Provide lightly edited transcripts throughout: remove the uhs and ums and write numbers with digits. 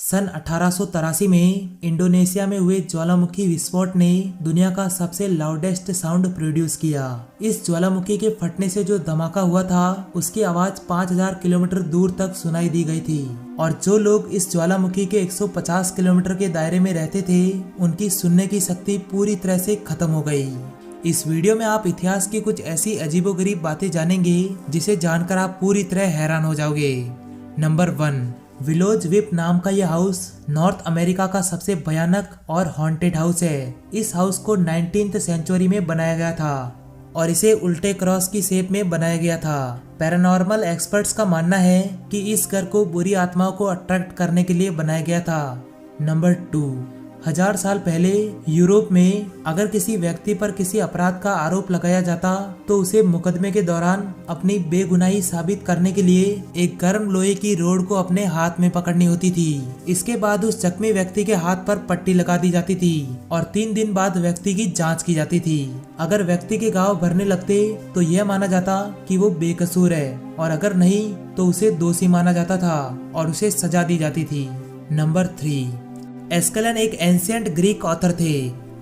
सन 1883 में इंडोनेशिया में हुए ज्वालामुखी विस्फोट ने दुनिया का सबसे लाउडेस्ट साउंड प्रोड्यूस किया। इस ज्वालामुखी के फटने से जो धमाका हुआ था उसकी आवाज 5000 किलोमीटर दूर तक सुनाई दी गई थी और जो लोग इस ज्वालामुखी के 150 किलोमीटर के दायरे में रहते थे उनकी सुनने की शक्ति पूरी तरह से खत्म हो गई। इस वीडियो में आप इतिहास की कुछ ऐसी अजीबोगरीब बातें जानेंगे जिसे जानकर आप पूरी तरह हैरान हो जाओगे। नंबर 1, विलोज विप नाम का यह हाउस नॉर्थ अमेरिका का सबसे भयानक और हॉन्टेड हाउस है। इस हाउस को 19th सेंचुरी में बनाया गया था और इसे उल्टे क्रॉस की शेप में बनाया गया था। पैरानॉर्मल एक्सपर्ट्स का मानना है कि इस घर को बुरी आत्माओं को अट्रैक्ट करने के लिए बनाया गया था। नंबर 2, 1000 साल पहले यूरोप में अगर किसी व्यक्ति पर किसी अपराध का आरोप लगाया जाता तो उसे मुकदमे के दौरान अपनी बेगुनाही साबित करने के लिए एक गर्म लोहे की रोड को अपने हाथ में पकड़नी होती थी। इसके बाद उस जख्मी व्यक्ति के हाथ पर पट्टी लगा दी जाती थी और 3 दिन बाद व्यक्ति की जांच की जाती थी। अगर व्यक्ति के घाव भरने लगते तो यह माना जाता कि वो बेकसूर है और अगर नहीं तो उसे दोषी माना जाता था और उसे सजा दी जाती थी। नंबर 3, एस्केलन एक एंशिएंट ग्रीक ऑथर थे।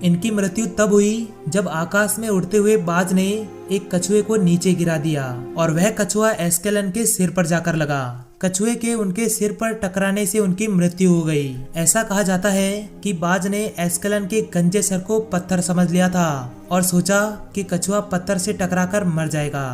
इनकी मृत्यु तब हुई जब आकाश में उड़ते हुए बाज ने एक कछुए को नीचे गिरा दिया और वह कछुआ एस्केलन के सिर पर जाकर लगा। कछुए के उनके सिर पर टकराने से उनकी मृत्यु हो गई। ऐसा कहा जाता है कि बाज ने एस्केलन के गंजे सर को पत्थर समझ लिया था और सोचा कि कछुआ पत्थर से टकराकर मर जाएगा।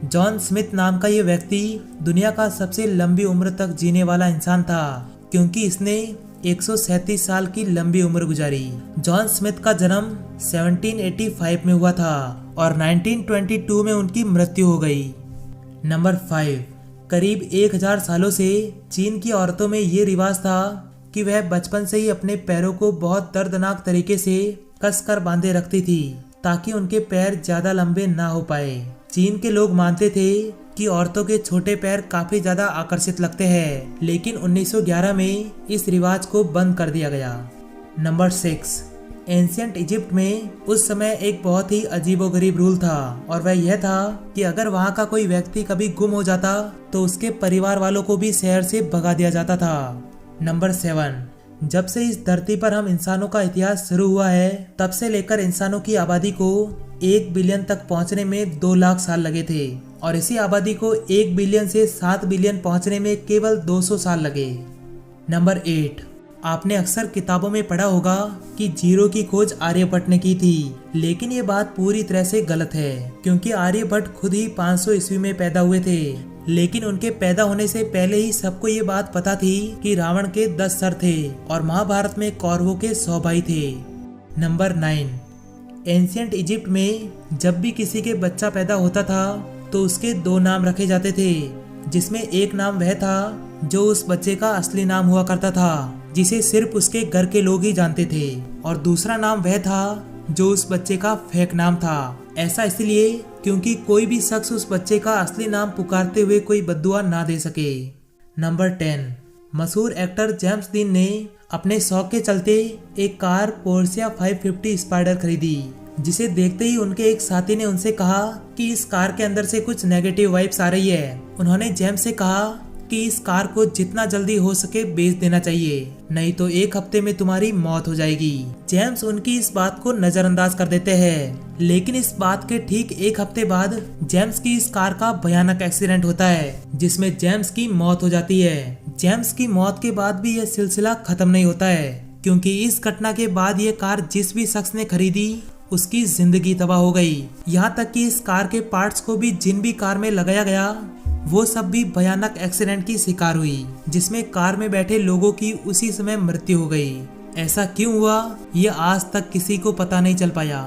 जॉन स्मिथ नाम का यह व्यक्ति दुनिया का सबसे लंबी उम्र तक जीने वाला इंसान था क्योंकि इसने 137 साल की लंबी उम्र गुजारी। जॉन स्मिथ का जन्म 1785 में हुआ था और 1922 में उनकी मृत्यु हो गई। नंबर 5, करीब 1000 सालों से चीन की औरतों में ये रिवाज था कि वह बचपन से ही अपने पैरों को बहुत दर्दनाक तरीके से कसकर बांधे रखती थी ताकि उनके पैर ज्यादा लंबे ना हो पाए। चीन के लोग मानते थे कि औरतों के छोटे पैर काफी ज्यादा आकर्षित लगते हैं, लेकिन 1911 में इस रिवाज को बंद कर दिया गया। नंबर 6, एंशिएंट इजिप्ट में उस समय एक बहुत ही अजीबोगरीब रूल था और वह यह था कि अगर वहां का कोई व्यक्ति कभी गुम हो जाता तो उसके परिवार वालों को भी शहर से भगा दिया जाता था। नंबर 7, जब से इस धरती पर हम इंसानों का इतिहास शुरू हुआ है तब से लेकर इंसानों की आबादी को 1 बिलियन तक पहुंचने में 2 लाख साल लगे थे और इसी आबादी को 1 बिलियन से 7 बिलियन पहुंचने में केवल 200 साल लगे। नंबर 8, आपने अक्सर किताबों में पढ़ा होगा कि जीरो की खोज आर्यभट्ट ने की थी, लेकिन ये बात पूरी तरह से गलत है क्योंकि आर्यभट्ट खुद ही 500 ईस्वी में पैदा हुए थे, लेकिन उनके पैदा होने से पहले ही सबको ये बात पता थी कि रावण के 10 सर थे और महाभारत में कौरवों के 100 भाई थे। नंबर 9, एंशिएंट इजिप्ट में जब भी किसी के बच्चा पैदा होता था तो उसके 2 नाम रखे जाते थे, जिसमें एक नाम वह था जो उस बच्चे का असली नाम हुआ करता था जिसे सिर्फ उसके घर के लोग ही जानते थे और दूसरा नाम वह था जो उस बच्चे का फेक नाम था। ऐसा इसलिए क्योंकि कोई भी शख्स उस बच्चे का असली नाम पुकारते हुए कोई बद्दुआ ना दे सके। नंबर 10, मशहूर एक्टर जेम्स डीन ने अपने शौक के चलते एक कार पोर्शिया 550 स्पाइडर खरीदी, जिसे देखते ही उनके एक साथी ने उनसे कहा कि इस कार के अंदर से कुछ नेगेटिव वाइब्स आ रही है। उन्होंने जेम्स से कहा कि इस कार को जितना जल्दी हो सके बेच देना चाहिए, नहीं तो 1 हफ्ते में तुम्हारी मौत हो जाएगी। जेम्स उनकी इस बात को नजरअंदाज कर देते हैं, लेकिन इस बात के ठीक 1 हफ्ते बाद जेम्स की इस कार का भयानक एक्सीडेंट होता है जिसमें जेम्स की मौत हो जाती है। जेम्स की मौत के बाद भी यह सिलसिला खत्म नहीं होता है क्योंकि इस घटना के बाद ये कार जिस भी शख्स ने खरीदी उसकी जिंदगी तबाह हो गई। यहाँ तक कि इस कार के पार्ट्स को भी जिन भी कार में लगाया गया वो सब भी भयानक एक्सीडेंट की शिकार हुई जिसमें कार में बैठे लोगों की उसी समय मृत्यु हो गई। ऐसा क्यों हुआ ये आज तक किसी को पता नहीं चल पाया।